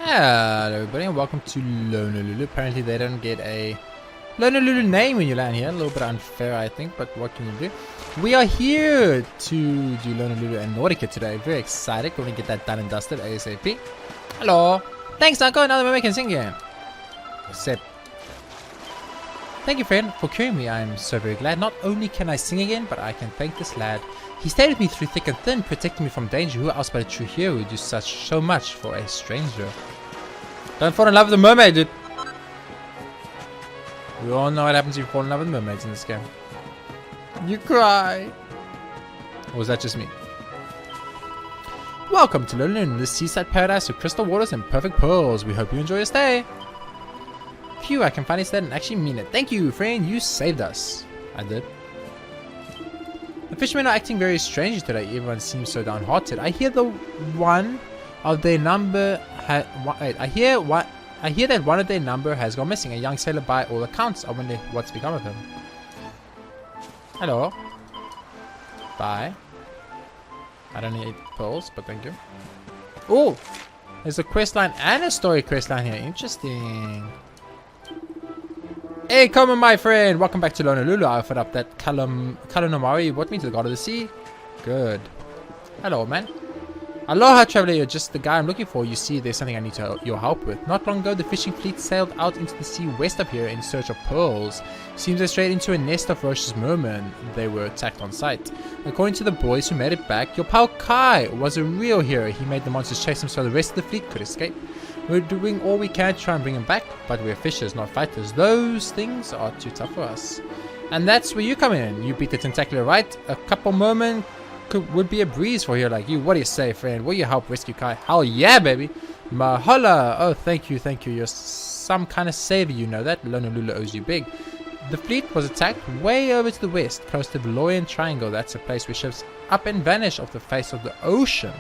Hello everybody and welcome to Lulu. Apparently they don't get a Lulu name when you land here. A little bit unfair I think, but what can you do? We are here to do Lulu and Nautica today. Very excited. Going to get that done and dusted ASAP. Hello. Thanks Uncle. Another mermaid can sing again. Except thank you friend for curing me. I'm so very glad. Not only can I sing again, but I can thank this lad. He stayed with me through thick and thin, protecting me from danger. Who else but a true hero would do so much for a stranger? Don't fall in love with a mermaid, dude. We all know what happens if you fall in love with mermaids in this game. You cry. Or was that just me? Welcome to Lulun, the seaside paradise with crystal waters and perfect pearls. We hope you enjoy your stay. Phew, I can finally say that and actually mean it. Thank you, friend. You saved us. I did. The fishermen are acting very strangely today. Everyone seems so downhearted. I hear that one of their number has gone missing. A young sailor by all accounts. I wonder what's become of him. Hello. Bye. I don't need pearls, but thank you. Oh, there's a quest line and a story quest line here. Interesting. Hey, come on, my friend. Welcome back to Honolulu. I offered up that Kalanomari. You brought me to the God of the Sea. Good. Hello, man. Aloha, traveler. You're just the guy I'm looking for. You see, there's something I need your help with. Not long ago, the fishing fleet sailed out into the sea west of here in search of pearls. Seems they're straight into a nest of ferocious mermen. They were attacked on sight. According to the boys who made it back, your pal Kai was a real hero. He made the monsters chase him so the rest of the fleet could escape. We're doing all we can to try and bring him back, but we're fishers, not fighters. Those things are too tough for us. And that's where you come in. You beat the tentacular right. A couple mermen would be a breeze for here like you. What do you say, friend? Will you help rescue Kai? Hell yeah, baby. Mahala. Oh, thank you, thank you. You're some kind of savior, you know that. Honolulu owes you big. The fleet was attacked way over to the west, close to the Loyan Triangle. That's a place where ships up and vanish off the face of the ocean.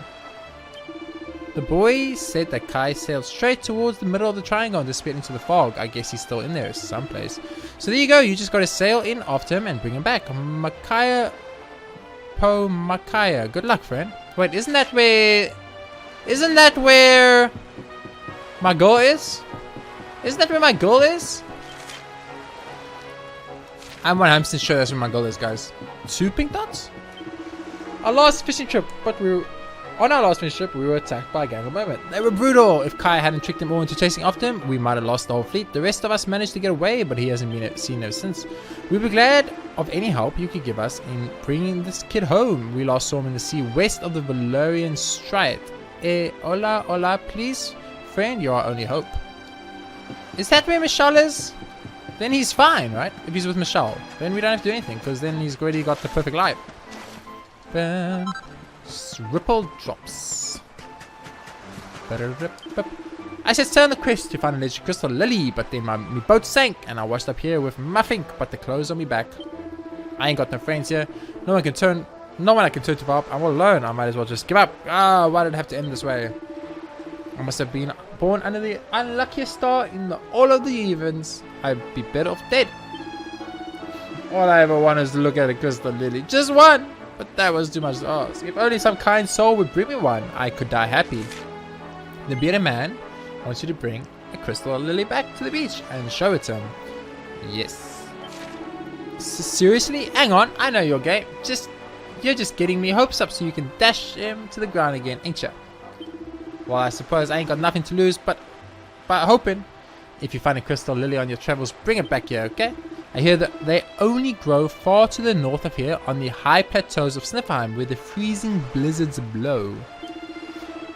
The boy said that Kai sailed straight towards the middle of the triangle and disappeared into the fog. I guess he's still in there someplace. So there you go. You just got to sail in after him and bring him back. Makaya. Good luck, friend. Wait, isn't that where my goal is? Isn't that where my goal is? I'm 100% sure that's where my goal is, guys. 2 pink dots? Our last fishing trip, but on our last fishing trip, we were attacked by a gang of mermen. They were brutal. If Kai hadn't tricked them all into chasing after him, we might have lost the whole fleet. The rest of us managed to get away, but he hasn't been seen ever since. We'd be glad of any help you could give us in bringing this kid home. We last saw him in the sea west of the Valerian Strait. Hola, please? Friend, you're our only hope. Is that where Michelle is? Then he's fine, right? If he's with Michelle. Then we don't have to do anything, because then he's already got the perfect life. Bam. Ripple drops. I said stay on the quest to find a legendary crystal lily, but then my boat sank and I washed up here with Muffink, but the clothes on me back. I ain't got no friends here. No one I can turn to for help. I'm all alone. I might as well just give up. Why did it have to end this way? I must have been born under the unluckiest star in all of the evens. I'd be better off dead. All I ever want is to look at a crystal lily. Just one! But that was too much to ask. If only some kind soul would bring me one, I could die happy. The bearded man wants you to bring a crystal lily back to the beach and show it to him. Yes. Seriously? Hang on, I know you're gay. You're just getting me hopes up so you can dash him to the ground again, ain't ya? Well, I suppose I ain't got nothing to lose, but hoping. If you find a crystal lily on your travels, bring it back here, okay? I hear that they only grow far to the north of here on the high plateaus of Sniffelheim where the freezing blizzards blow.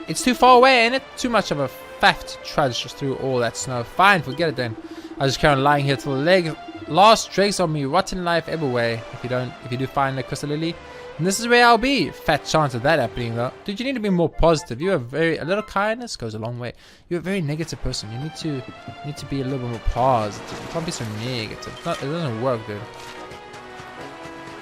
It's too far away, ain't it? Too much of a faff to trudge through all that snow. Fine, forget it then. I'll just carry on lying here till the last dregs of me rotten life everywhere. If you do find a crystal lily, then this is where I'll be. Fat chance of that happening though. Dude, you need to be more positive. A little kindness goes a long way. You're a very negative person. You need to be a little bit more positive. You can't be so negative. It doesn't work, dude.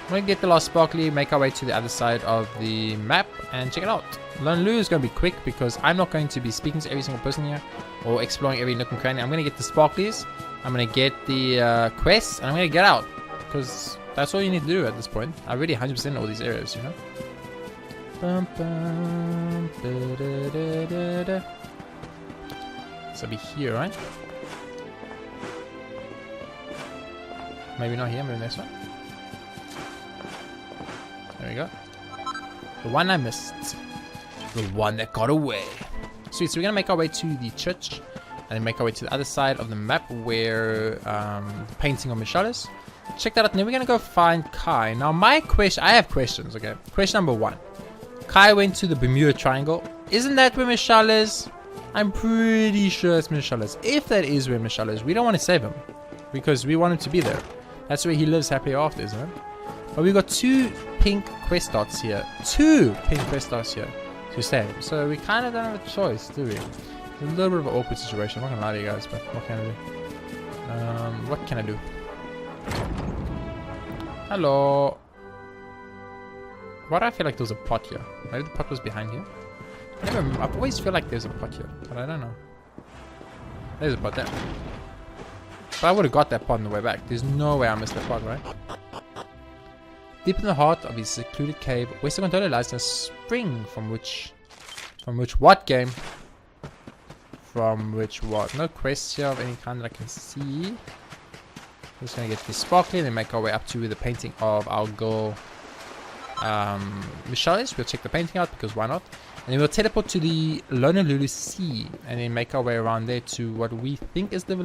I'm gonna get the last sparkly, make our way to the other side of the map and check it out. Honolulu is gonna be quick because I'm not going to be speaking to every single person here or exploring every nook and cranny. I'm gonna get the sparklies, I'm gonna get the quests, and I'm gonna get out because that's all you need to do at this point. I already 100% all these areas, you know. So it'll be here, right? Maybe not here, maybe next one. There we go. The one I missed. The one that got away. Sweet, so we're gonna make our way to the church and then make our way to the other side of the map where the painting of Michelle is. Check that out, and then we're gonna go find Kai. Now my question, I have questions, okay? Question number 1. Kai went to the Bermuda Triangle. Isn't that where Michelle is? I'm pretty sure it's Michelle is. If that is where Michelle is, we don't want to save him because we want him to be there. That's where he lives happily after, isn't it? But we've got 2 pink quest dots here. 2 pink quest dots here to save. So we kind of don't have a choice, do we? It's a little bit of an awkward situation. I'm not gonna lie to you guys, but what can I do? What can I do? Hello. Why do I feel like there's a pot here? Maybe the pot was behind here? I always feel like there's a pot here, but I don't know. There's a pot there. But I would have got that pot on the way back. There's no way I missed that pot, right? Deep in the heart of his secluded cave, Western Gondola lies in a spring from which what game? From which what? No quests here of any kind that I can see. We're just gonna get this sparkly and then make our way up to the painting of our girl Michelle is. We'll check the painting out because why not? And then we'll teleport to the Honolulu Sea and then make our way around there to what we think is the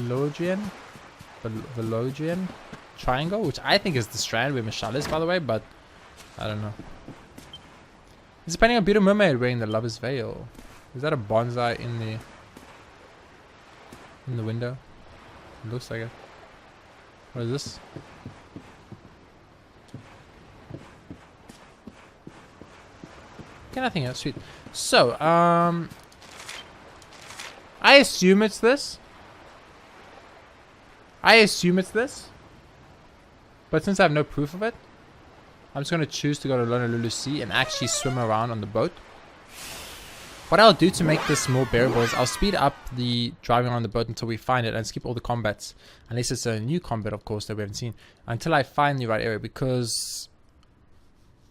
Velodrian Triangle, which I think is the strand where Michelle is, by the way, but I don't know. It's painting a beautiful mermaid wearing the lover's veil. Is that a bonsai in the window? It looks like it. What is this? Okay, nothing else. Sweet. So, I assume it's this. But since I have no proof of it, I'm just going to choose to go to Honolulu Sea and actually swim around on the boat. What I'll do to make this more bearable is I'll speed up the driving on the boat until we find it and skip all the combats. Unless it's a new combat, of course, that we haven't seen. Until I find the right area, because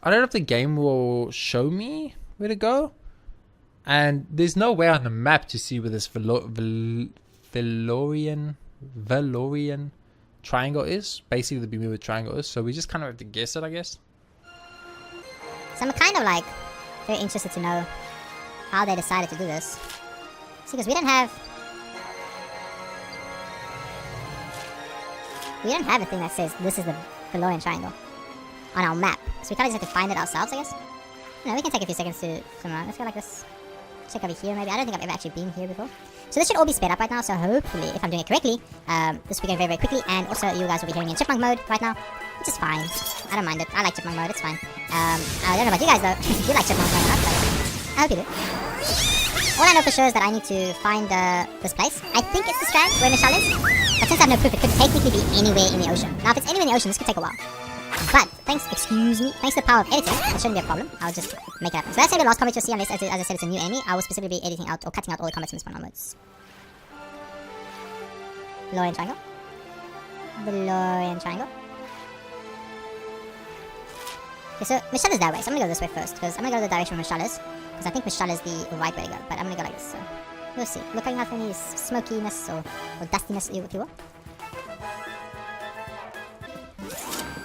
I don't know if the game will show me where to go. And there's no way on the map to see where this Velorian triangle is. Basically the Bermuda Triangle is. So we just kind of have to guess it, I guess. So I'm kind of like very interested to know how they decided to do this. See, because we don't have a thing that says this is the Velorian Triangle on our map. So we kind of just have to find it ourselves, I guess. No, we can take a few seconds to swim around. Let's go like this. Check over here, maybe. I don't think I've ever actually been here before. So this should all be sped up right now, so hopefully, if I'm doing it correctly, this will be going very, very quickly, and also you guys will be hearing me in chipmunk mode right now, which is fine. I don't mind it. I like chipmunk mode, it's fine. I don't know about you guys though, if you like chipmunk mode or not, but I hope you do. All I know for sure is that I need to find this place. I think it's the strand where Michelle is, but since I have no proof, it could technically be anywhere in the ocean. Now, if it's anywhere in the ocean, this could take a while. But, thanks to the power of editing, that shouldn't be a problem. I'll just make it happen. So that's the last comment you'll see, unless, as I said, it's a new enemy. I will specifically be editing out, or cutting out all the comments from this point onwards. Velorian Triangle. Velorian Triangle. Okay, so Michelle is that way, so I'm gonna go this way first, because I'm gonna go the direction where Michelle is, because I think Michelle is the right way to go, but I'm gonna go like this, so we'll see. Looking out for any smokiness or dustiness, if you will.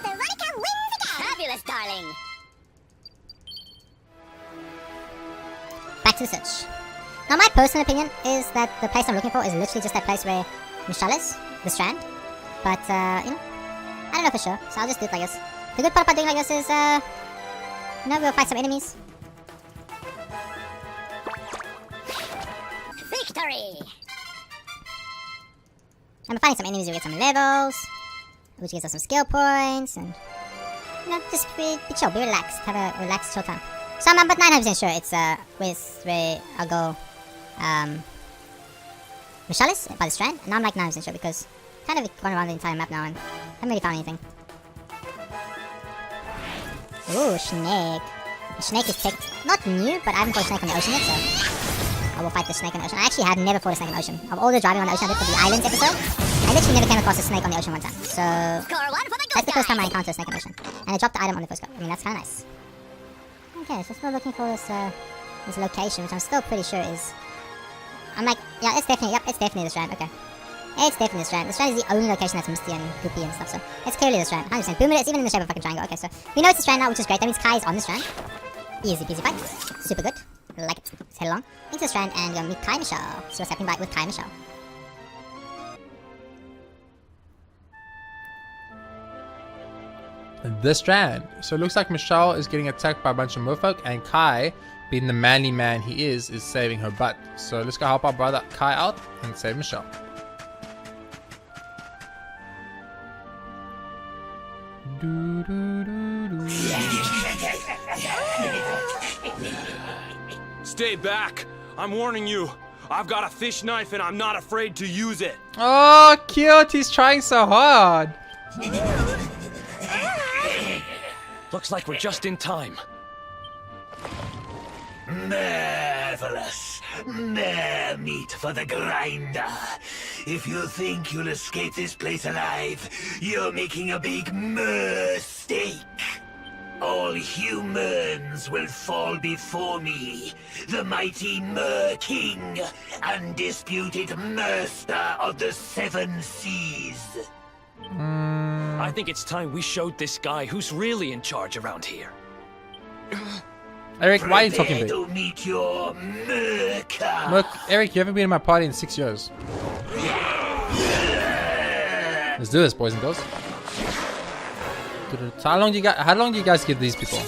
Veronica wins again! Fabulous, darling! Back to the search. Now, my personal opinion is that the place I'm looking for is literally just that place where Michelle is, the strand, but, you know, I don't know for sure, so I'll just do it like this. The good part about doing like this is, you know, we'll fight some enemies. Victory! I'm finding some enemies, you'll get some levels, which gives us some skill points, and, you know, just be chill, be relaxed, have a relaxed, chill time. So I'm but 900% sure it's, where I'll go, Michelle is, by the strand, and I'm like 9% sure, because I've kind of gone around the entire map now, and haven't really found anything. Ooh, snake. The snake is not new, but I haven't fought a snake on the ocean yet, so I will fight the snake on the ocean. I actually have never fought a snake on the ocean. Of all the driving on the ocean I did for the islands episode, I literally never came across a snake on the ocean one time. So that's the first time I encountered a snake on the ocean. And I dropped the item on the first go. I mean, that's kind of nice. Okay, so still looking for this location, which I'm still pretty sure is I'm like, yeah, it's definitely, it's definitely the Strand, okay. It's definitely the Strand. The Strand is the only location that's misty and goopy and stuff, so it's clearly the Strand. 100%. Boom, it's even in the shape of a fucking triangle. Okay, so we know it's the Strand now, which is great. That means Kai is on the Strand. Easy peasy fight. Super good. Like it. Let's head along into the Strand and go meet Kai and Michelle. See what's happening with Kai and Michelle. The Strand. So it looks like Michelle is getting attacked by a bunch of merfolk, and Kai, being the manly man he is saving her butt. So let's go help our brother Kai out and save Michelle. Stay back! I'm warning you. I've got a fish knife and I'm not afraid to use it. Oh, cute! He's trying so hard. Looks like we're just in time. Marvelous. More meat for the grinder. If you think you'll escape this place alive, you're making a big mistake. All humans will fall before me, the mighty Mer King, undisputed master of the seven seas. I think it's time we showed this guy who's really in charge around here. Eric, why are you talking Prepare big? to meet your Merca. Look, Eric, you haven't been in my party in 6 years. Let's do this, boys and girls. So how long do you guys give these people?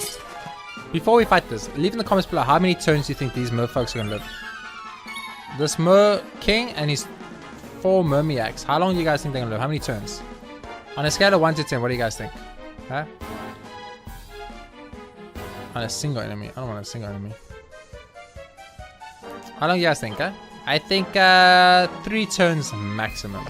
Before we fight this, leave in the comments below how many turns do you think these merfolks are gonna live? This Mer King and his 4 mermiacs. How long do you guys think they're gonna live? How many turns? On a scale of 1 to 10, what do you guys think? Huh? On a single enemy. I don't want a single enemy. How long do you guys think, huh? I think 3 turns maximum.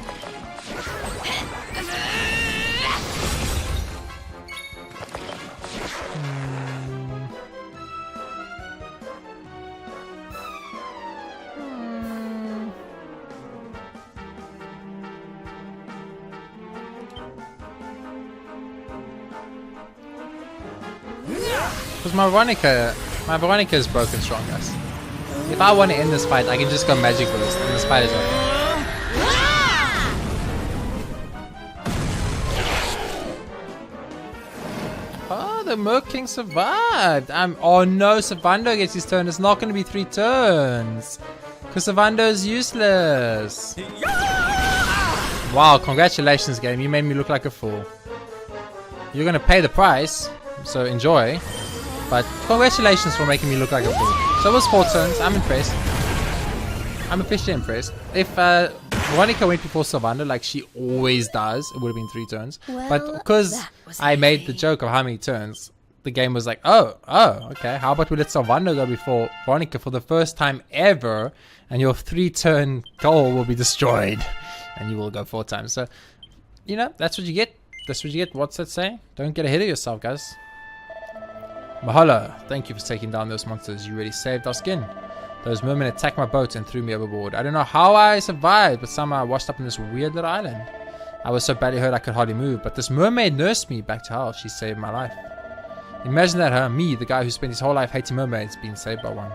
Because my Veronica is broken strong, guys. If I want to end this fight, I can just go magic burst and this fight is over. Oh, the Mer King survived. Oh no, Savando gets his turn. It's not going to be 3 turns. Because Savando is useless. Wow, congratulations, game. You made me look like a fool. You're going to pay the price, so enjoy. But congratulations for making me look like a fool. So it was 4 turns. I'm impressed. I'm officially impressed. If Veronica went before Savanda like she always does, it would have been 3 turns. Well, but because I made the joke of how many turns, the game was like, oh, okay. How about we let Savanda go before Veronica for the first time ever, and your 3-turn goal will be destroyed, and you will go 4 times. So, you know, that's what you get. That's what you get. What's that say? Don't get ahead of yourself, guys. Mahalo, thank you for taking down those monsters. You really saved our skin. Those mermen attacked my boat and threw me overboard. I don't know how I survived, but somehow I washed up in this weird little island. I was so badly hurt I could hardly move, but this mermaid nursed me back to health. She saved my life. Imagine that, huh? Me, the guy who spent his whole life hating mermaids, being saved by one.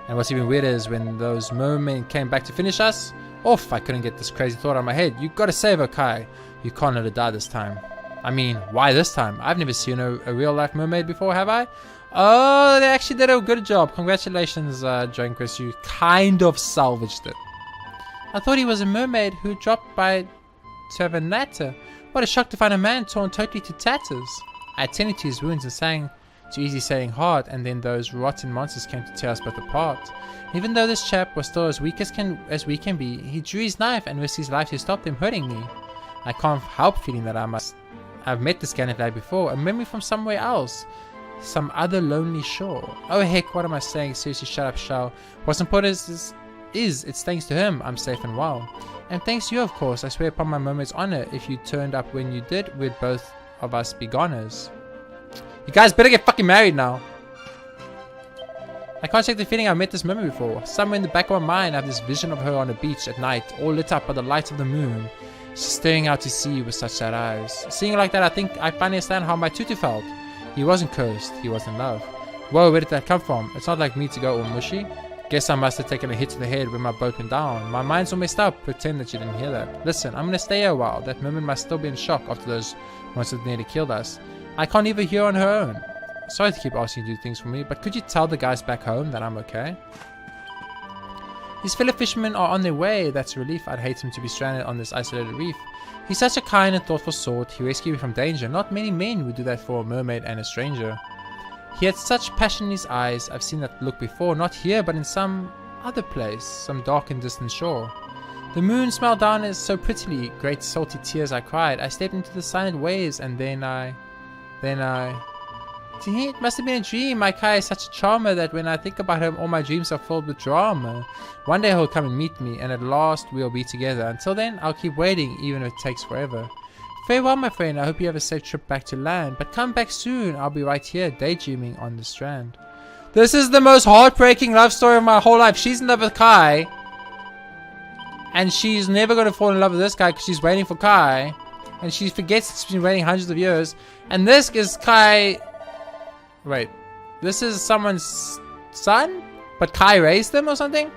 And what's even weirder is when those mermen came back to finish us, I couldn't get this crazy thought out of my head. You gotta save her, Kai. You can't let her die this time. I mean, why this time? I've never seen a real-life mermaid before, have I? Oh, they actually did a good job. Congratulations, Chris. You kind of salvaged it. I thought he was a mermaid who dropped by Tavernata. What a shock to find a man torn totally to tatters. I attended to his wounds and sang to easy sailing hard, and then those rotten monsters came to tear us both apart. Even though this chap was still as weak as we can be, he drew his knife and risked his life to stop them hurting me. I can't help feeling that I've met this Scannet lad before, a memory from somewhere else. Some other lonely shore. Oh heck, what am I saying? Seriously, shut up, Shao. What's important is it's thanks to him I'm safe and well. And thanks to you, of course. I swear upon my mermaid's honor, if you turned up when you did, we'd both of us be goners. You guys better get fucking married now. I can't shake the feeling I've met this mermaid before. Somewhere in the back of my mind I have this vision of her on a beach at night, all lit up by the light of the moon, staring out to sea with such sad eyes. Seeing her like that, I think I finally understand how my tutu felt. He wasn't cursed, he was in love. Whoa, where did that come from? It's not like me to go all mushy. Guess I must have taken a hit to the head when my boat went down. My mind's all messed up. Pretend that you didn't hear that. Listen, I'm gonna stay here a while. That woman must still be in shock after those monsters nearly killed us. I can't even hear on her own. Sorry to keep asking you to do things for me, but could you tell the guys back home that I'm okay? His fellow fishermen are on their way. That's a relief. I'd hate him to be stranded on this isolated reef. He's such a kind and thoughtful sort. He rescued me from danger. Not many men would do that for a mermaid and a stranger. He had such passion in his eyes. I've seen that look before, not here, but in some other place, some dark and distant shore. The moon smiled down as so prettily. Great salty tears I cried. I stepped into the silent waves, and then I... It must have been a dream. My Kai is such a charmer that when I think about him, all my dreams are filled with drama. One day he'll come and meet me, and at last we'll be together. Until then, I'll keep waiting, even if it takes forever. Farewell, my friend. I hope you have a safe trip back to land. But come back soon. I'll be right here, daydreaming on the strand. This is the most heartbreaking love story of my whole life. She's in love with Kai. And she's never going to fall in love with this guy because she's waiting for Kai. And she forgets she's been waiting hundreds of years. And this is Kai... Wait. This is someone's son? But Kai raised them or something?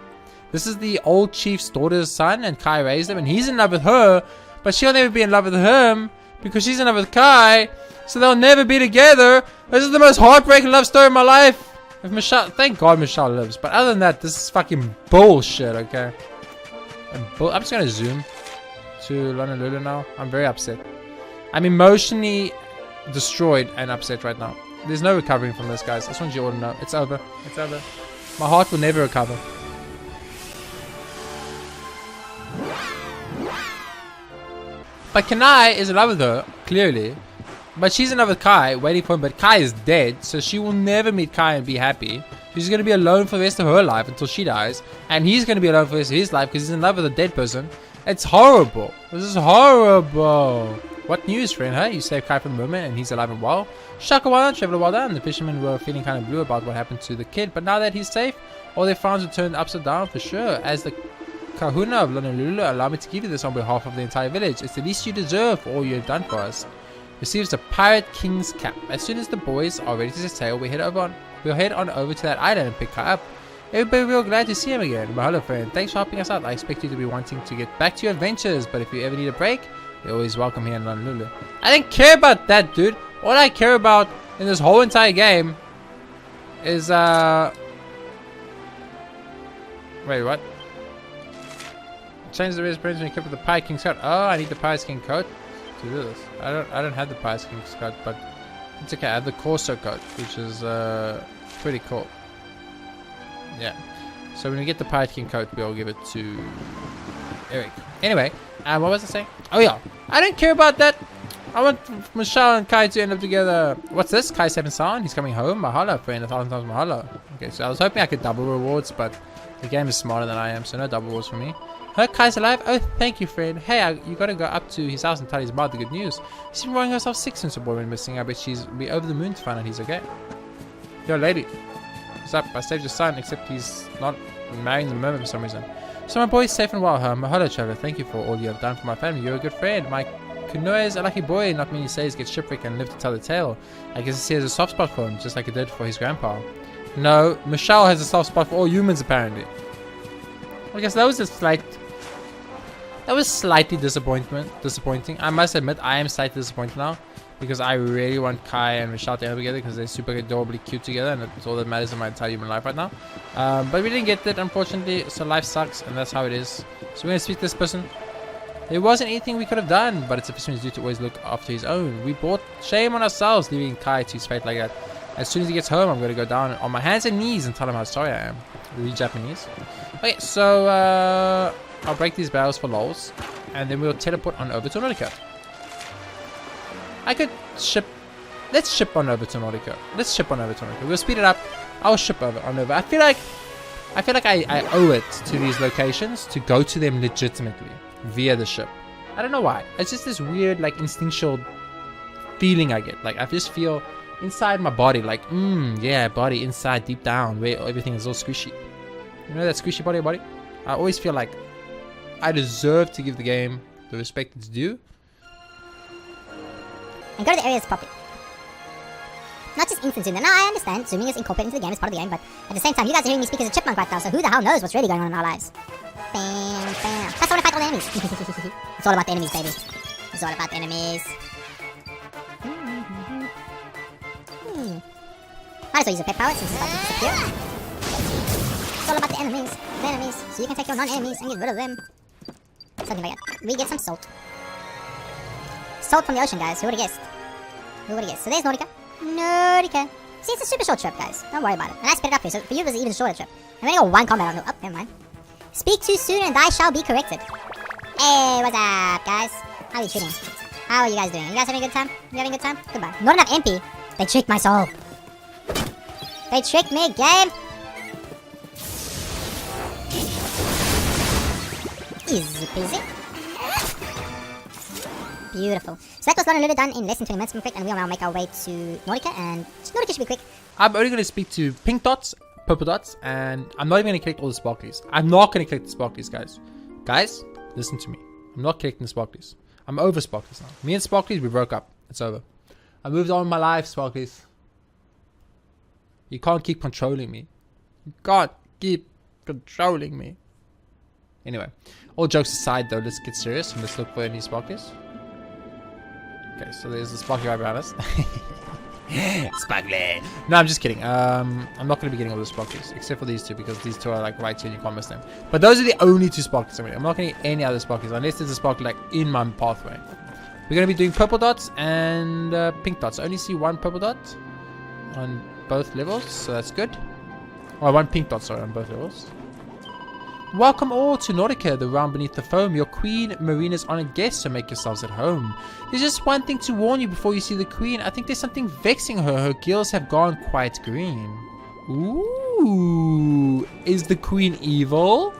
This is the old chief's daughter's son and Kai raised him. And he's in love with her. But she'll never be in love with him because she's in love with Kai. So they'll never be together. This is the most heartbreaking love story of my life. If Michelle, thank God Michelle lives. But other than that, this is fucking bullshit, okay? I'm just gonna zoom to Honolulu now. I'm very upset. I'm emotionally destroyed and upset right now. There's no recovering from this, guys. I just want you all to know. It's over. It's over. My heart will never recover. But Kanai is in love with her, clearly. But she's in love with Kai, waiting for him. But Kai is dead, so she will never meet Kai and be happy. She's going to be alone for the rest of her life until she dies. And he's going to be alone for the rest of his life because he's in love with a dead person. It's horrible. This is horrible. What news, friend, huh? You saved Kai from the moment and he's alive and well. Shaka well done, traveler, well done. The fishermen were feeling kind of blue about what happened to the kid. But now that he's safe, all their frowns were turned upside down for sure. As the Kahuna of Honolulu, allow me to give you this on behalf of the entire village. It's the least you deserve for all you have done for us. Receives the Pirate King's cap. As soon as the boys are ready to set sail, we'll head on over to that island and pick her up. Everybody will be real glad to see him again. Mahalo, friend. Thanks for helping us out. I expect you to be wanting to get back to your adventures, but if you ever need a break, you're always welcome here in Honolulu. I didn't care about that, dude. All I care about in this whole entire game is wait, what? Change the race appearance when you keep with the Pirate King's coat. Oh, I need the Pirate King's coat to do this. I don't have the Pirate King's coat, but it's okay. I have the Corso coat, which is pretty cool. Yeah. So when we get the Pirate King coat, we'll give it to Eric. Anyway, what was I saying? Oh yeah, I don't care about that. I want Michelle and Kai to end up together. What's this? Kai 7 Sound. He's coming home. Mahalo, friend. 1,000 times mahalo. Okay, so I was hoping I could double rewards, but the game is smarter than I am, so no double rewards for me. Her Kai's alive? Oh, thank you, friend. Hey, you gotta go up to his house and tell his mother the good news. She's been worrying herself sick since her boy went missing. I bet she's be over the moon to find out he's okay. Yo, lady. What's up? I saved your son, except he's not marrying the mermaid for some reason. So my boy's safe and well, huh? Mahalo, traveler. Thank you for all you have done for my family. You're a good friend. My Kunoe is a lucky boy. Not many says get shipwrecked and live to tell the tale. I guess he has a soft spot for him, just like he did for his grandpa. No, Michelle has a soft spot for all humans, apparently. I guess that was a slightly disappointing. I must admit, I am slightly disappointed now. Because I really want Kai and Michelle to end up together because they're super adorably cute together and that's all that matters in my entire human life right now. But we didn't get that, unfortunately, so life sucks and that's how it is. So we're going to speak to this person. There wasn't anything we could have done, but it's a fisherman's duty to always look after his own. We brought shame on ourselves leaving Kai to his fate like that. As soon as he gets home, I'm going to go down on my hands and knees and tell him how sorry I am. Really Japanese. Okay, so I'll break these barrels for lols and then we'll teleport on over to Nautica. I could ship. Let's ship on over to Nautica. We'll speed it up. I'll ship on over. I feel like I owe it to these locations to go to them legitimately via the ship. I don't know why. It's just this weird, like, instinctual feeling I get. Like, I just feel inside my body, like, yeah, body inside, deep down, where everything is all squishy. You know that squishy body? I always feel like I deserve to give the game the respect it's due. And go to the areas properly. Not just instant zooming. No, I understand. Zooming is incorporated into the game. It's part of the game. But at the same time, you guys are hearing me speak as a chipmunk right now. So who the hell knows what's really going on in our lives? Bam, bam. Plus, I want to fight all the enemies. It's all about the enemies, baby. It's all about the enemies. Might as well use a pet power since it's about to disappear. It's all about the enemies. The enemies. So you can take your non-enemies and get rid of them. Something like that. We get some salt. Salt from the ocean, guys. Who would have guessed? Who would have guessed? So there's Nautica. Nautica. See, it's a super short trip, guys. Don't worry about it. And I sped it up for you. So for you, it was an even shorter trip. I'm only got one combat on. Oh, never mind. Speak too soon and I shall be corrected. Hey, what's up, guys? How are you treating? How are you guys doing? You guys having a good time? You having a good time? Goodbye. Not enough MP. They tricked my soul. They tricked me, game. Easy peasy. Beautiful. So that was Lone Lulu done in less than 20 minutes, perfect, and we will now make our way to Nautica, and Nautica should be quick. I'm only going to speak to pink dots, purple dots, and I'm not even going to collect all the sparklies. I'm not going to collect the sparklies, guys. Guys, listen to me. I'm not collecting the sparklies. I'm over sparklies now. Me and sparklies, we broke up. It's over. I moved on in my life, sparklies. You can't keep controlling me. You can't keep controlling me. Anyway, all jokes aside though, let's get serious and let's look for any sparklies. Okay, so there's a sparkly right behind us. Sparkly. No, I'm just kidding. I'm not going to be getting all the sparklies except for these two because these two are like right here and you can't miss them. But those are the only two sparklies. I'm not going to get any other sparklies unless there's a sparkly like in my pathway. We're going to be doing purple dots and pink dots. I only see one purple dot on both levels, so that's good. Oh, one pink dot, sorry, on both levels. Welcome all to Nautica, the realm beneath the foam. Your queen, Marina's honored guests, so make yourselves at home. There's just one thing to warn you before you see the queen. I think there's something vexing her. Her gills have gone quite green. Ooh, is the queen evil?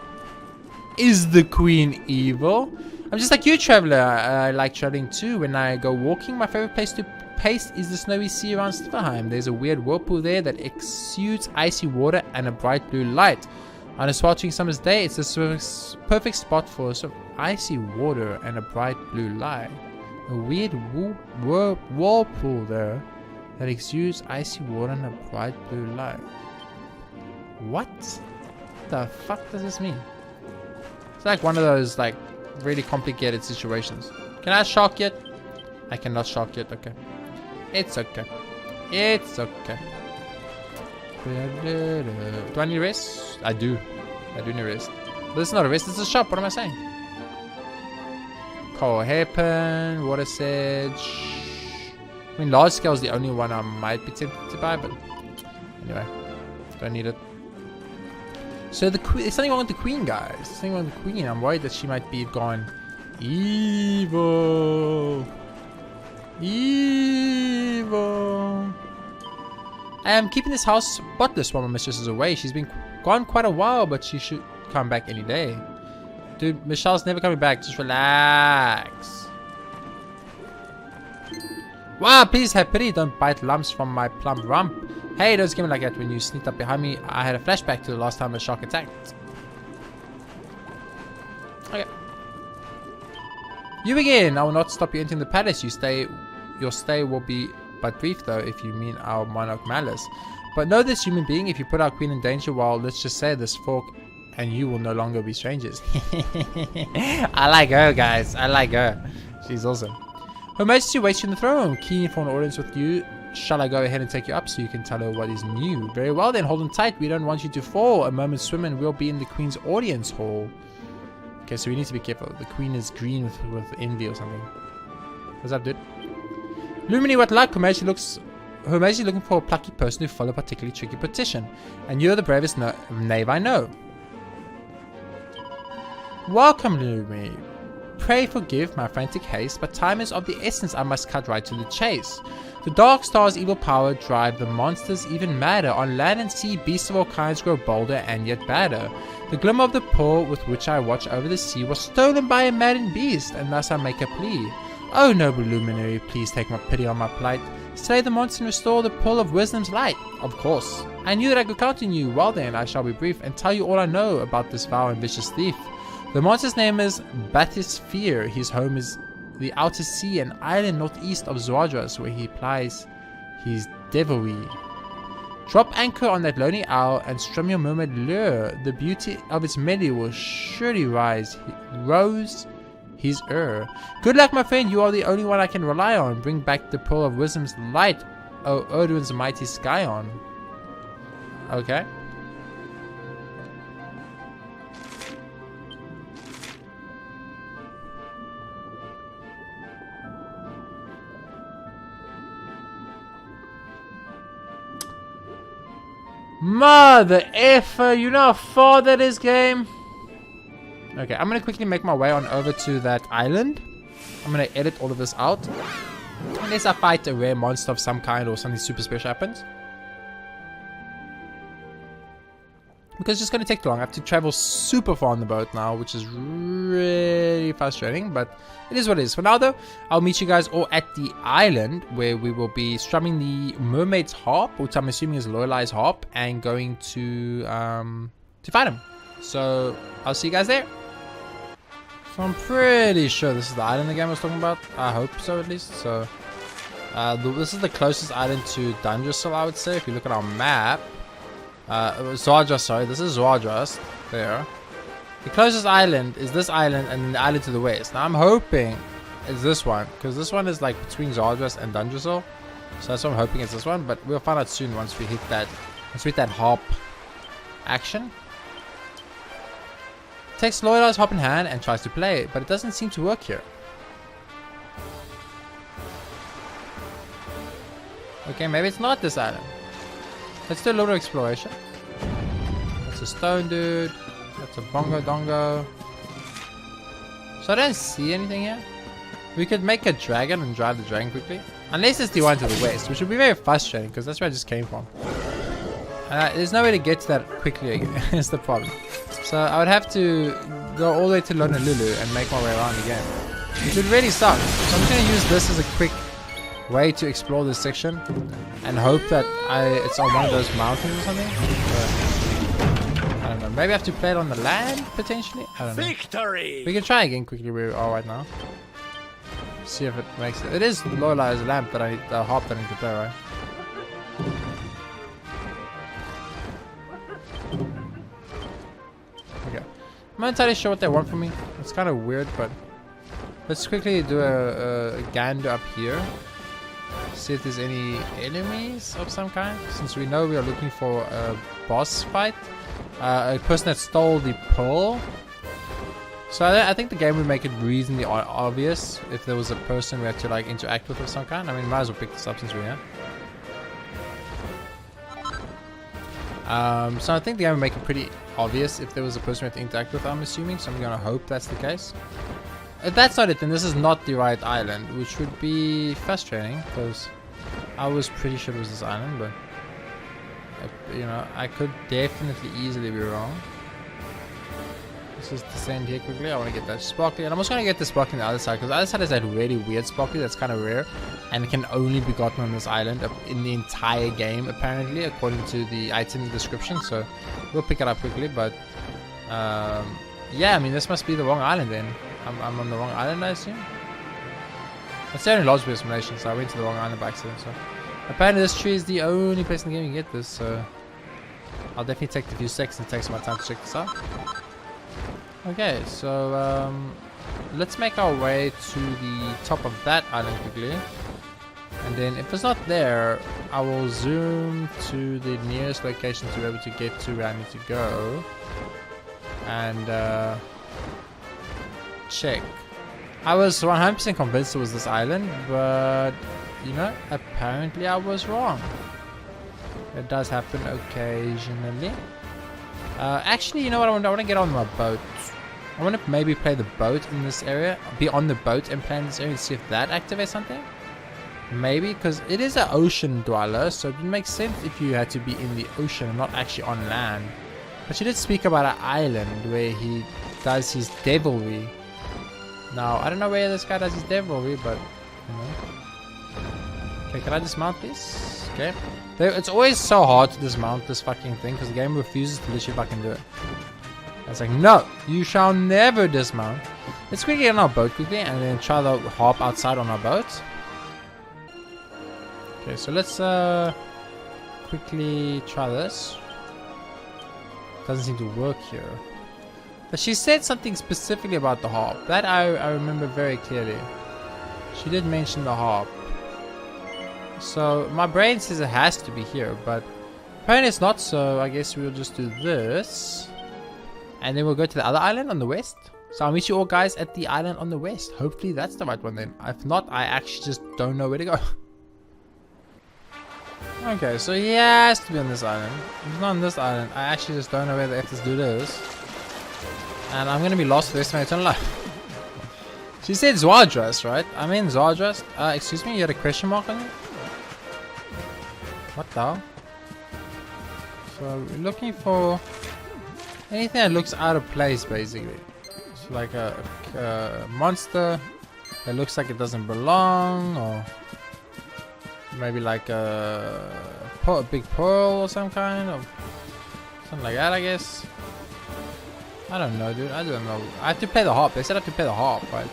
Is the queen evil? I'm just like you, traveler. I like traveling too. When I go walking, my favorite place to pace is the snowy sea around Stifferheim. There's a weird whirlpool there that exudes icy water and a bright blue light. On a sweltering summer's day, it's the perfect spot for some icy water and a bright blue light. A weird whirlpool there that exudes icy water and a bright blue light. What the fuck does this mean? It's like one of those like really complicated situations. Can I shark yet? I cannot shark yet. Okay. It's okay. It's okay. Do I need a rest? I do. I do need a rest. But it's not a rest, it's a shop. What am I saying? Coral hairpin, water sedge. I mean, large scale is the only one I might be tempted to buy, but anyway, don't need it. So the queen, there's something wrong with the queen, guys. There's something wrong with the queen. I'm worried that she might be gone evil. Evil. I am keeping this house spotless while my mistress is away. She's been gone quite a while, but she should come back any day. Dude, Michelle's never coming back. Just relax. Wow, please have pity. Don't bite lumps from my plump rump. Hey, don't scare me like that. When you sneaked up behind me, I had a flashback to the last time a shark attacked. Okay. You again. I will not stop you entering the palace. Your stay will be but brief though, if you mean our monarch Malice. But know this, human being, if you put our queen in danger, well, let's just say this fork and you will no longer be strangers. I like her, guys. I like her. She's awesome. Her Majesty waits you in the throne room, keen for an audience with you. Shall I go ahead and take you up so you can tell her what is new? Very well then, hold on tight. We don't want you to fall. A moment's swim and we'll be in the queen's audience hall. Okay, so we need to be careful. The queen is green with envy or something. What's up, dude? Lumini, what luck? Her Majesty looking for a plucky person to follow a particularly tricky petition. And you're the bravest knave I know. Welcome, Lumini. Pray forgive my frantic haste, but time is of the essence. I must cut right to the chase. The dark star's evil power drive the monsters even madder. On land and sea, beasts of all kinds grow bolder and yet badder. The glimmer of the pearl with which I watch over the sea was stolen by a maddened beast, and thus I make a plea. Oh, noble luminary, please take my pity on my plight. Slay the monster and restore the pearl of wisdom's light. Of course. I knew that I could count on you. Well then, I shall be brief and tell you all I know about this foul and vicious thief. The monster's name is Bathysfear. His home is the outer sea, an island northeast of Zwadras, where he plies his devilry. Drop anchor on that lonely isle and strum your mermaid lure. The beauty of its melody will surely rose his Good luck, my friend. You are the only one I can rely on. Bring back the pearl of wisdom's light, O Odin's mighty Scion. Okay. Mother effer, you know how far that is, game? Okay, I'm gonna quickly make my way on over to that island. I'm gonna edit all of this out. Unless I fight a rare monster of some kind or something super special happens. Because it's just gonna take too long. I have to travel super far on the boat now, which is really frustrating, but it is what it is. For now though, I'll meet you guys all at the island where we will be strumming the mermaid's harp, which I'm assuming is Lorelai's harp, and going to fight him. So I'll see you guys there. So I'm pretty sure this is the island the game I was talking about. I hope so, at least. So this is the closest island to Dungersville, I would say, if you look at our map. Zwarjast, sorry, this is Zwarjast. There. The closest island is this island and the island to the west. Now I'm hoping it's this one, because this one is like between Zwarjast and Dungersville. So that's what I'm hoping it's this one, but we'll find out soon once we hit that harp action. Takes Lorelai's harp in hand and tries to play it, but it doesn't seem to work here. Okay, maybe it's not this island. Let's do a little exploration. That's a stone dude. That's a bongo dongo. So I don't see anything here. We could make a dragon and drive the dragon quickly. Unless it's the one to the west, which would be very frustrating because that's where I just came from. There's no way to get to that quickly again. It's the problem. So I would have to go all the way to Honolulu and make my way around again, which would really suck. So I'm just going to use this as a quick way to explore this section and hope that it's on one of those mountains or something. But I don't know. Maybe I have to play it on the land potentially. I don't know. Victory! We can try again quickly where we are right now. See if it makes it. It is Lorelai's lamp that I need, the harp that I need to play, right? Okay. I'm not entirely sure what they want from me. It's kind of weird, but let's quickly do a gander up here. See if there's any enemies of some kind, since we know we are looking for a boss fight. A person that stole the pearl. So I think the game would make it reasonably obvious if there was a person we had to like interact with of some kind. I mean, might as well pick this up since we're here. So I think the game would make it pretty obvious if there was a person we had to interact with, I'm assuming. So I'm gonna hope that's the case. If that's not it, then this is not the right island, which would be frustrating because I was pretty sure it was this island, but you know, I could definitely easily be wrong. Let's just descend here quickly. I want to get that sparkly, and I'm also going to get the sparkly on the other side because the other side is that really weird sparkly that's kind of rare and can only be gotten on this island in the entire game, apparently, according to the item description. So we'll pick it up quickly, but yeah, I mean, this must be the wrong island then. I'm on the wrong island, I assume. That's the only logical explanation, so I went to the wrong island by accident. So apparently this tree is the only place in the game you can get this, so I'll definitely take a few seconds and take some time to check this out. Okay, so let's make our way to the top of that island quickly. And then if it's not there, I will zoom to the nearest location to be able to get to where I need to go. And check. I was 100% convinced it was this island, but you know, apparently I was wrong. It does happen occasionally. Actually, you know what? I want to get on my boat. I want to maybe play the boat in this area. Be on the boat and play in this area and see if that activates something. Maybe, because it is an ocean dweller, so it would make sense if you had to be in the ocean and not actually on land. But she did speak about an island where he does his devilry. Now, I don't know where this guy does his devilry, but you know. Okay, can I dismount this? Okay. It's always so hard to dismount this fucking thing because the game refuses to let you fucking do it. It's like, no, you shall never dismount. Let's quickly get on our boat quickly and then try the harp outside on our boat. Okay, so let's quickly try this. Doesn't seem to work here. But she said something specifically about the harp. That I remember very clearly. She did mention the harp. So my brain says it has to be here, but apparently it's not, so I guess we'll just do this. And then we'll go to the other island on the west. So I'll meet you all guys at the island on the west. Hopefully that's the right one then. If not, I actually just don't know where to go. Okay, so he has to be on this island. If he's not on this island, I actually just don't know where the F this dude is. And I'm gonna be lost for the rest of my eternal life. She said Zwardras, right? I mean Zwardras. Excuse me, you had a question mark on you? What the hell? So we're looking for anything that looks out of place, basically. It's like a monster that looks like it doesn't belong, or maybe like a big pearl or some kind of something like that, I guess. I don't know, dude. I don't know. I have to play the harp. They said I have to play the harp, right?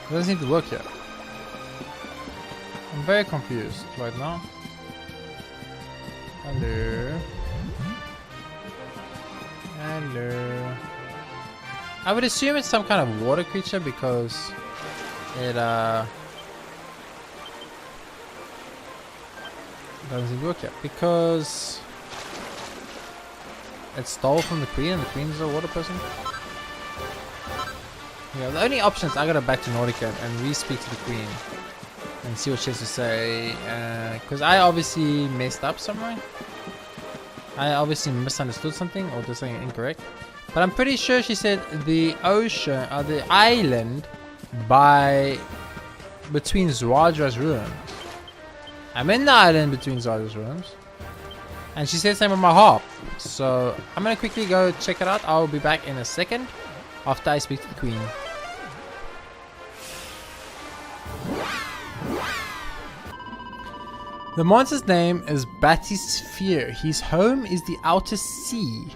It doesn't seem to work yet. I'm very confused right now. Hello. Hello. I would assume it's some kind of water creature because it doesn't work yet. Because it stole from the queen and the queen's a water person. Yeah, the only options I gotta back to Nordica and re-speak to the queen and see what she has to say, because I obviously messed up somewhere. I obviously misunderstood something or did something incorrect. But I'm pretty sure she said the ocean, or the island between Zwardras ruins. I'm in the island between Zwardras ruins. And she said something about my harp. So I'm gonna quickly go check it out. I'll be back in a second after I speak to the queen. The monster's name is Bathysfear. His home is the Outer Sea,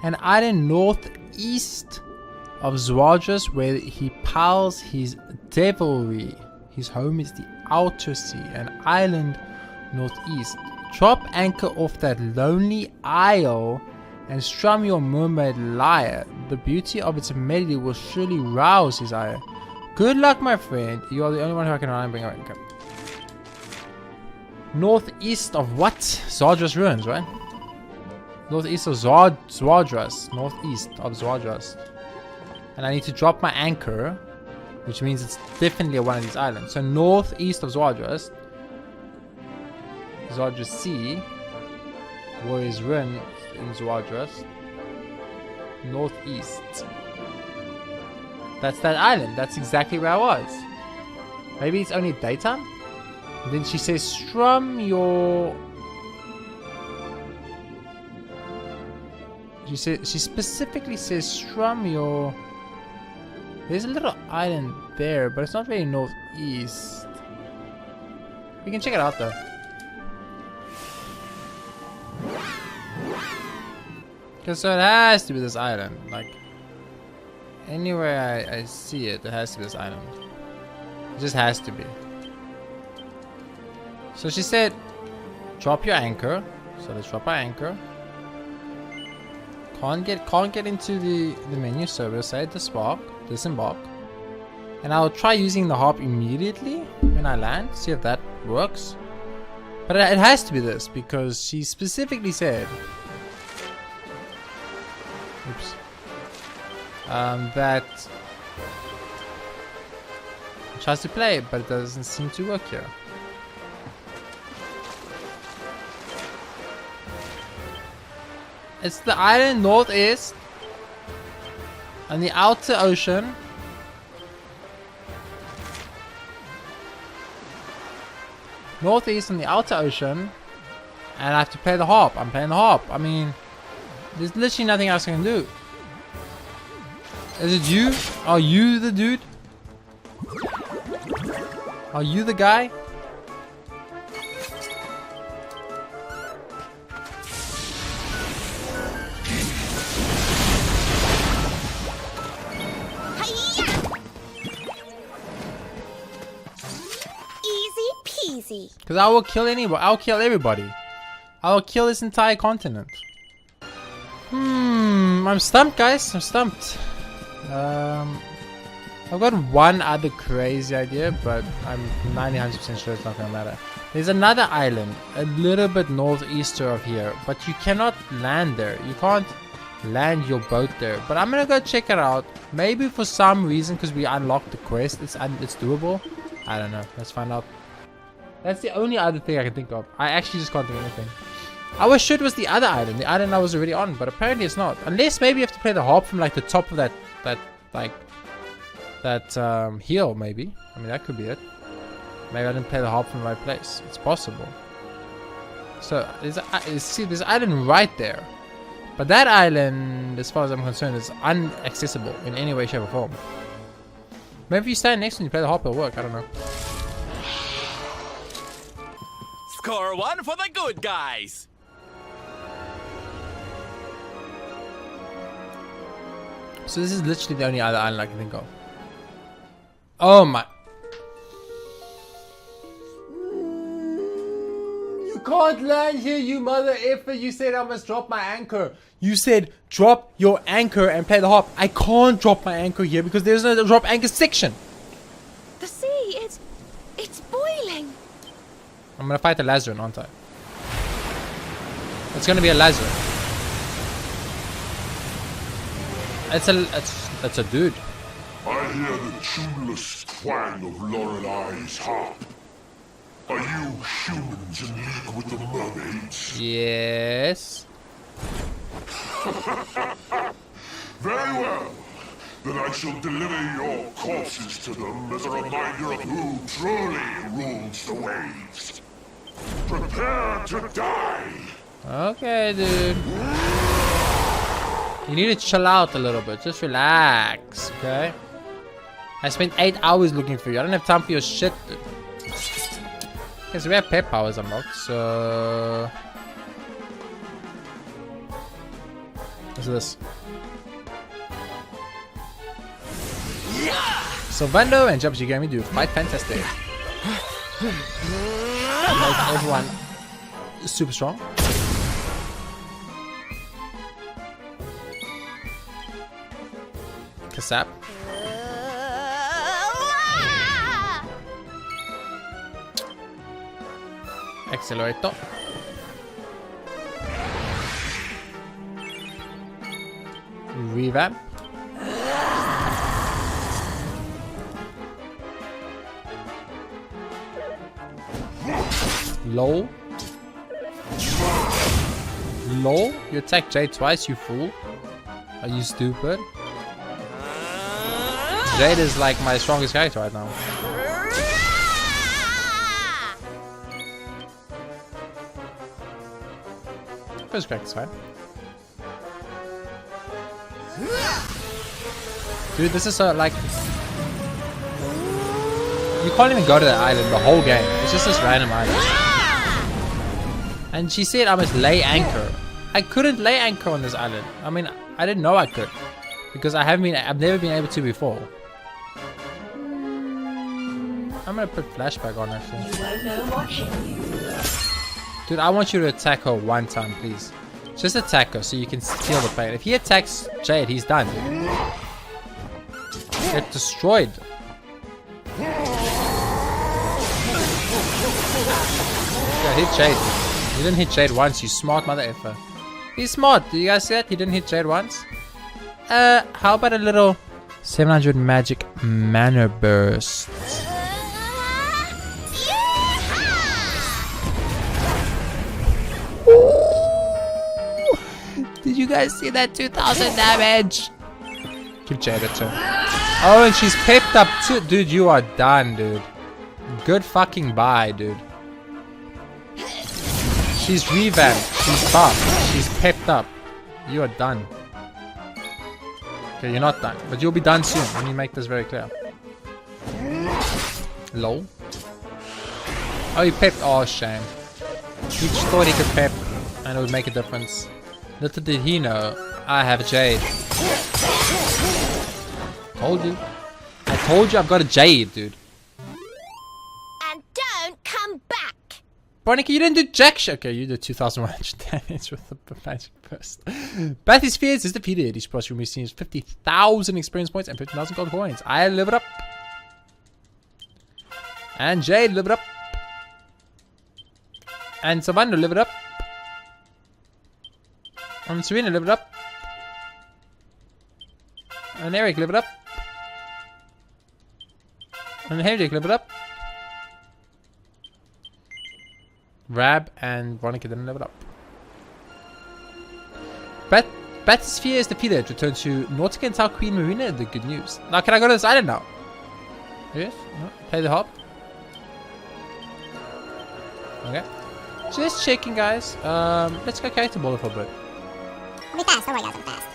an island northeast of Zwardras where he piles his devilry. His home is the Outer Sea, an island northeast. Drop anchor off that lonely isle and strum your mermaid lyre. The beauty of its melody will surely rouse his ire. Good luck, my friend. You are the only one who I can rely on bring a anchor. Northeast of what? Zwardras ruins, right? Northeast of Zwardras. Northeast of Zwardras. And I need to drop my anchor, which means it's definitely one of these islands. So northeast of Zwardras. Zwardras Sea. Warriors Ruin in Zwardras. Northeast. That's that island. That's exactly where I was. Maybe it's only daytime? And then she says, strum your... She specifically says, strum your... There's a little island there, but it's not really northeast. We can check it out though. Because so it has to be this island. Like, anywhere I see it, it has to be this island. It just has to be. So she said, drop your anchor. So let's drop our anchor. Can't get into the menu, so we'll say disembark. And I'll try using the harp immediately when I land, see if that works. But it has to be this, because she specifically said, oops, that it tries to play, but it doesn't seem to work here. It's the island northeast and the outer ocean. Northeast and the outer ocean. And I have to play the harp. I'm playing the harp. I mean, there's literally nothing else I can do. Is it you? Are you the dude? Are you the guy? Because I will kill anybody. I'll kill everybody. I will kill this entire continent. I'm stumped, guys. I'm stumped. I've got one other crazy idea, but I'm 90% sure it's not gonna matter. There's another island a little bit northeaster of here, but you cannot land there. You can't land your boat there. But I'm gonna go check it out. Maybe for some reason, because we unlocked the quest, it's doable. I don't know. Let's find out. That's the only other thing I can think of. I actually just can't think of anything. I was sure it was the other island. The island I was already on, but apparently it's not. Unless maybe you have to play the harp from like the top of that hill, maybe. I mean, that could be it. Maybe I didn't play the harp from the right place. It's possible. So there's there's an island right there, but that island, as far as I'm concerned, is inaccessible in any way, shape, or form. Maybe if you stand next to and you play the harp, it'll work. I don't know. Score 1 for the good guys. So this is literally the only other island I can think of. Oh my. You can't land here, you mother effer. You said I must drop my anchor. You said drop your anchor and play the harp. I can't drop my anchor here because there's no drop anchor section. The sea, it's boiling. I'm gonna fight a Lazarin, aren't I? It's gonna be a Lazarin. It's a dude. I hear the tuneless twang of Lorelei's harp. Are you humans in league with the mermaids? Yes. Very well. Then I shall deliver your corpses to them as a reminder of who truly rules the waves. Prepare to die. Okay, dude. You need to chill out a little bit. Just relax, okay? I spent 8 hours looking for you. I don't have time for your shit, dude. Okay, so we have pet powers unlocked, so... What's this? Sylvando and JRPGaming do fight fantastic. Make everyone super strong. Kasap. Accelerator. Revamp. Low. Low? You attacked Jade twice, you fool. Are you stupid? Jade is like my strongest character right now. First crack is fine. Dude, this is so like... You can't even go to that island the whole game. It's just this random island. And she said I must lay anchor. I couldn't lay anchor on this island. I mean, I didn't know I could. Because I've never been able to before. I'm gonna put flashback on actually. Dude, I want you to attack her one time, please. Just attack her so you can feel the pain. If he attacks Jade, he's done, dude. Get destroyed. Yeah, hit Jade. You didn't hit Jade once, you smart mother effer. He's smart. Do you guys see that? He didn't hit Jade once. How about a little 700 magic mana burst? Ooh. Did you guys see that 2000 damage? Give Jade a turn. Oh, and she's pepped up too. Dude, you are done, dude. Good fucking bye, dude. She's revamped. She's buffed. She's pepped up. You are done. Okay, you're not done. But you'll be done soon. Let me make this very clear. Lol. Oh, he pepped. Oh, shame. He just thought he could pep and it would make a difference. Little did he know, I have Jade. Told you. I told you I've got a Jade, dude. And don't come back. Veronica, you didn't do jack shit. Okay, you did 2,100 damage with the magic burst. Bathysfear is defeated. Each plus room receives 50,000 experience points and 50,000 gold coins. I live it up. And Jade, live it up. And Savannah, live it up. And Serena, live it up. And Eric, live it up. And Henrik, live it up. Rab and Veronica didn't live it up. Bathysfear is defeated. Return to Nautica and tell Queen Marina the good news. Now, can I go to this island now? Yes? No? Play the harp. Okay. Just checking, guys. Let's go character ball for a bit. I'll be fast. Don't worry, guys. I'm fast.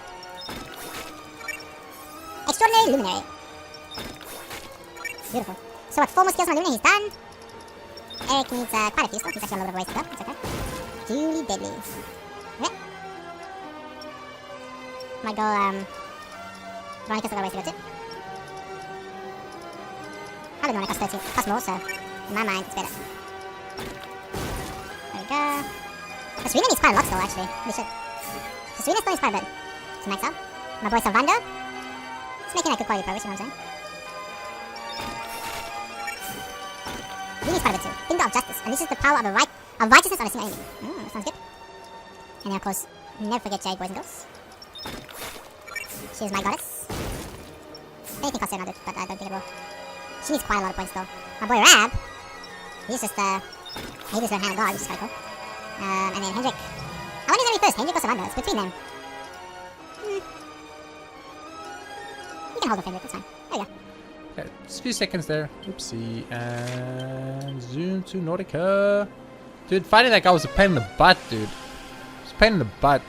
Extraordinary Luminary. Beautiful. So what 4 more skills on Luminary? He's done. Eric needs quite a few still. He's actually got a little bit of ways to go. That's okay. Julie Deadly. Okay. Might go, Veronica's got a ways to go too. Probably Veronica costs more, so in my mind, it's better. There we go. So Serena needs quite a lot still, actually. Holy shit. So Serena still needs quite a bit to max out. My boy Salvando. It's making a good quality progress, you know what I'm saying? He needs quite a bit too. Finger of Justice. Unleashes the power of righteousness on a single enemy. That sounds good. And then, of course, never forget Jade, boys and girls. She is my goddess. Anything costs her another, but I don't think it will. She needs quite a lot of points though. My boy Rab, he's just he just learned hand of God, which is quite cool. And then Hendrik. I wonder who's gonna be first, Hendrik or Savannah? It's between them. You can hold off Hendrik, that's fine. There we go. Okay, just a few seconds there. Oopsie. And zoom to Nautica. Dude, fighting that guy was a pain in the butt, dude. It was a pain in the butt.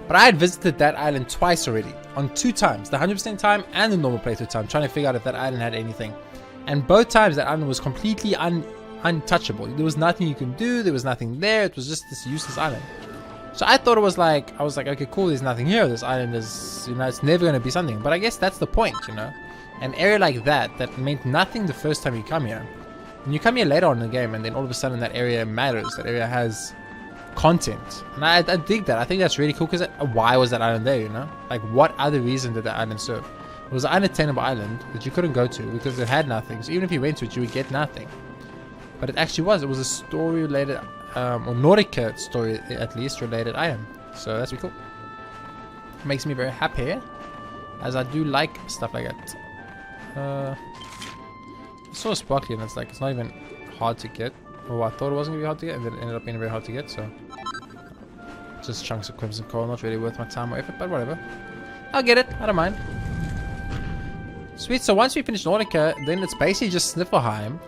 But I had visited that island twice already. On 2 times. The 100% time and the normal playthrough time. Trying to figure out if that island had anything. And both times that island was completely untouchable. There was nothing you can do. There was nothing there. It was just this useless island. So I thought it was like, I was like, okay, cool, there's nothing here. This island is, you know, it's never going to be something. But I guess that's the point, you know. An area like that meant nothing the first time you come here. And you come here later on in the game and then all of a sudden that area matters. That area has content. And I dig that. I think that's really cool because why was that island there, you know? Like, what other reason did that island serve? It was an unattainable island that you couldn't go to because it had nothing. So even if you went to it, you would get nothing. But it actually was. It was a story-related, or Nautica story, at least, related item. So that's really cool. It makes me very happy, as I do like stuff like that. It's so sparkly and it's like, it's not even hard to get. Or I thought it wasn't going to be hard to get, and then it ended up being very hard to get, so. Just chunks of crimson coral, not really worth my time or effort, but whatever. I'll get it, I don't mind. Sweet, so once we finish Nautica, then it's basically just Sniffelheim.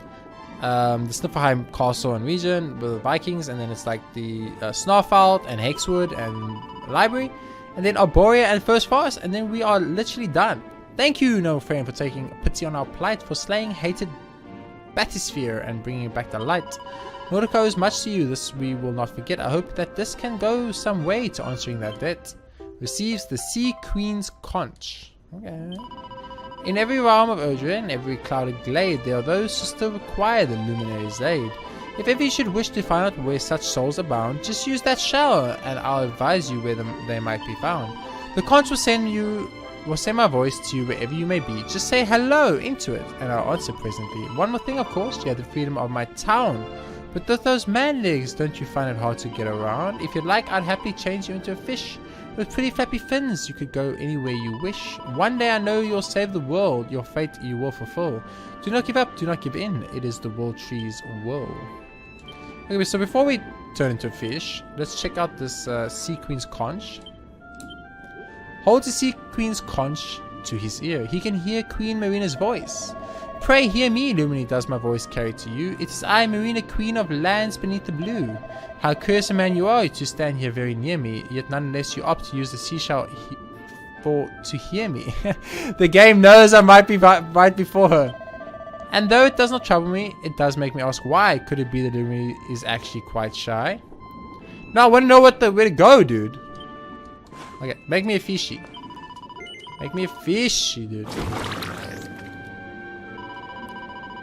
The Sniffelheim castle and region with the Vikings, and then it's like the Snarfelt and Hexwood and Library, and then Arborea and First Forest, and then we are literally done. Thank you, No Friend, for taking pity on our plight, for slaying hated Bathysfear and bringing back the light. Nautica owes much to you, this we will not forget. I hope that this can go some way to answering that debt. Receives the Sea Queen's Conch. Okay. In every realm of Erdrea, in every clouded glade, there are those who still require the Luminary's aid. If ever you should wish to find out where such souls abound, just use that shower, and I'll advise you where they might be found. The conch will send my voice to you wherever you may be. Just say hello into it, and I'll answer presently. One more thing, of course, you have the freedom of my town. But with those man legs, don't you find it hard to get around? If you'd like, I'd happily change you into a fish. With pretty flappy fins, you could go anywhere you wish. One day I know you'll save the world. Your fate you will fulfill. Do not give up, do not give in. It is the World Tree's will. Okay, so before we turn into a fish, let's check out this Sea Queen's Conch. Hold the Sea Queen's Conch to his ear. He can hear Queen Marina's voice. Pray hear me, Lumini, does my voice carry to you. It is I, Marina, Queen of lands beneath the blue. How curious a man you are to stand here very near me, yet nonetheless you opt to use the seashell to hear me. The game knows I might be right before her. And though it does not trouble me, it does make me ask why. Could it be that Lumini is actually quite shy? No, I want to know where to go, dude. Okay, make me a fishy. Make me a fishy, dude.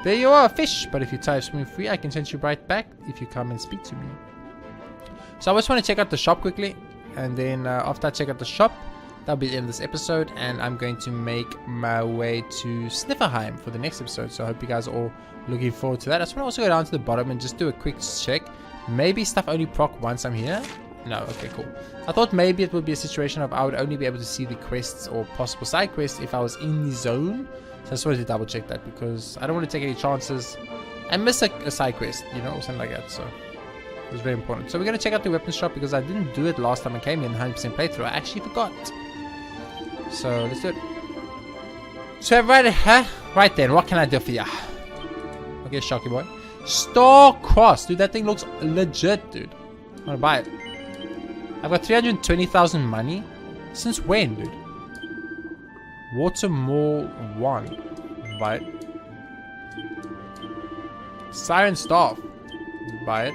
There you are, fish. But if you type swim free, I can send you right back if you come and speak to me. So I just want to check out the shop quickly. And then after I check out the shop, that'll be the end of this episode. And I'm going to make my way to Snifferheim for the next episode. So I hope you guys are all looking forward to that. I just want to also go down to the bottom and just do a quick check. Maybe stuff only proc once I'm here. No, okay, cool. I thought maybe it would be a situation of I would only be able to see the quests or possible side quests if I was in the zone. So I just wanted to double check that because I don't want to take any chances and miss a side quest, you know, or something like that. So it was very important. So we're going to check out the weapons shop because I didn't do it last time I came in 100% playthrough. I actually forgot. So let's do it. So right then, what can I do for ya? Okay, Sharky boy. Star Cross, dude, that thing looks legit, dude. I'm gonna buy it. I've got 320,000 money. Since when, dude? Water Mall 1. Buy it. Siren Staff. Buy it.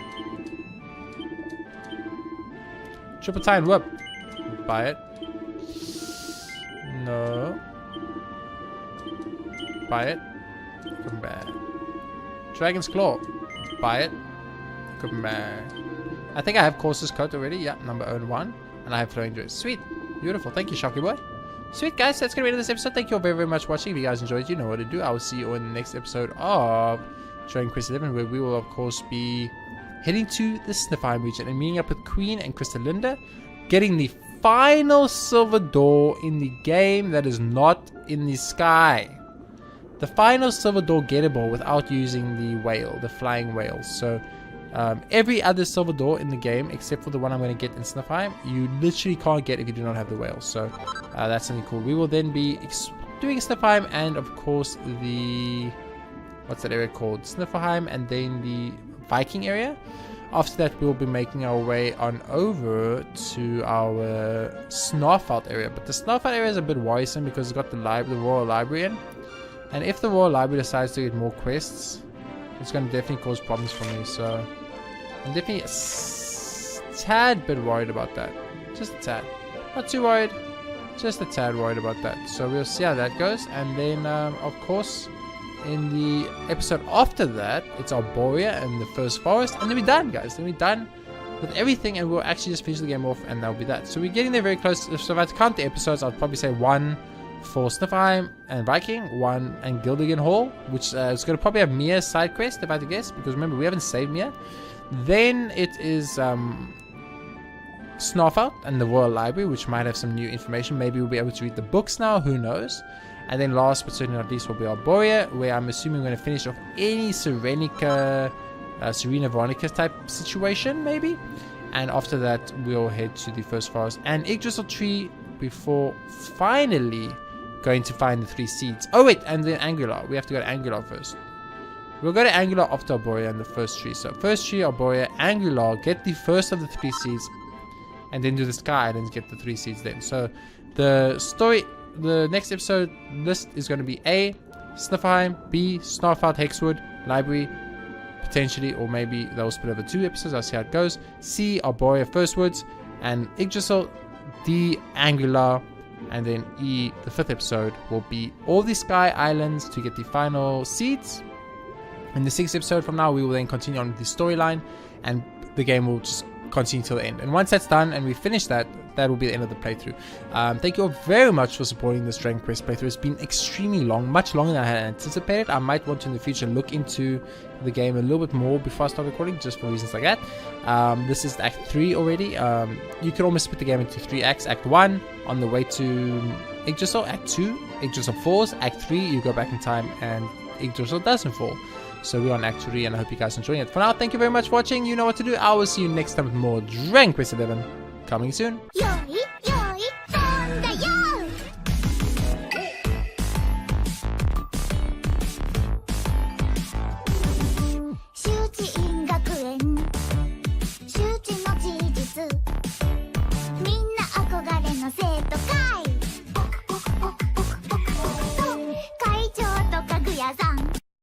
Triple Tie and Whip. Buy it. No. Buy it. Come back. Dragon's Claw. Buy it. Come back. I think I have Course's coat already. Yeah, number 01. And I have Flowing Dress. Sweet. Beautiful. Thank you, Sharky boy. Sweet, guys. That's going to be the end of this episode. Thank you all very, very much for watching. If you guys enjoyed, you know what to do. I will see you all in the next episode of Dragon Quest 11, where we will, of course, be heading to the Snifferheim region and meeting up with Queen and Crystalinda, getting the final silver door in the game that is not in the sky. The final silver door gettable without using the whale, the flying whale. So every other silver door in the game, except for the one I'm going to get in Snifferheim, you literally can't get if you do not have the whale. So that's something cool. We will then be doing Snifferheim and, of course, the... what's that area called? Snifferheim and then the Viking area. After that, we'll be making our way on over to our Snarfelt area. But the Snarfelt area is a bit worrisome because it's got the Royal Library in. And if the Royal Library decides to get more quests, it's going to definitely cause problems for me. So I'm definitely a tad bit worried about that. Just a tad. Not too worried. Just a tad worried about that. So we'll see how that goes. And then, of course, in the episode after that, it's Arborea and the First Forest. And then we're done, guys. Then we're done with everything. And we'll actually just finish the game off. And that'll be that. So we're getting there very close. So if I had to count the episodes, I'd probably say 1 for Snifferheim and Viking, 1 and Gildigan Hall, which is going to probably have Mia's side quest, if I had to guess, because remember, we haven't saved Mia. Then it is Snarfelt and the Royal Library, which might have some new information. Maybe we'll be able to read the books now, who knows. And then last but certainly not least will be Arborea, where I'm assuming we're going to finish off any Serena Veronica type situation, maybe. And after that, we'll head to the First Forest and Yggdrasil Tree before finally going to find the 3 seeds. Oh wait, and then Angular. We have to go to Angular first. We'll go to Angular after Arborea and the first tree. So first tree, Arborea, Angular, get the first of the 3 seeds, and then do the Sky Islands, get the 3 seeds then. So the story, the next episode list is going to be A, Snifferheim, B, Snarfelt, Hexwood, Library, potentially, or maybe they'll split over 2 episodes. I'll see how it goes. C, Arborea, Firstwoods, and Yggdrasil. D, Angular, and then E, the 5th episode, will be all the Sky Islands to get the final seeds. In the 6th episode from now, we will then continue on with the storyline, and the game will just continue till the end. And once that's done and we finish that, that will be the end of the playthrough. Thank you all very much for supporting this Dragon Quest playthrough. It's been extremely long, much longer than I had anticipated. I might want to in the future look into the game a little bit more before I start recording, just for reasons like that. This is Act 3 already. You can almost split the game into 3 acts. Act 1, on the way to Yggdrasil. Act 2, Yggdrasil falls. Act 3, you go back in time and Yggdrasil doesn't fall. So we're on Act 3 and I hope you guys are enjoying it. For now, thank you very much for watching. You know what to do. I will see you next time with more Dragon Quest 11 coming soon. Yo,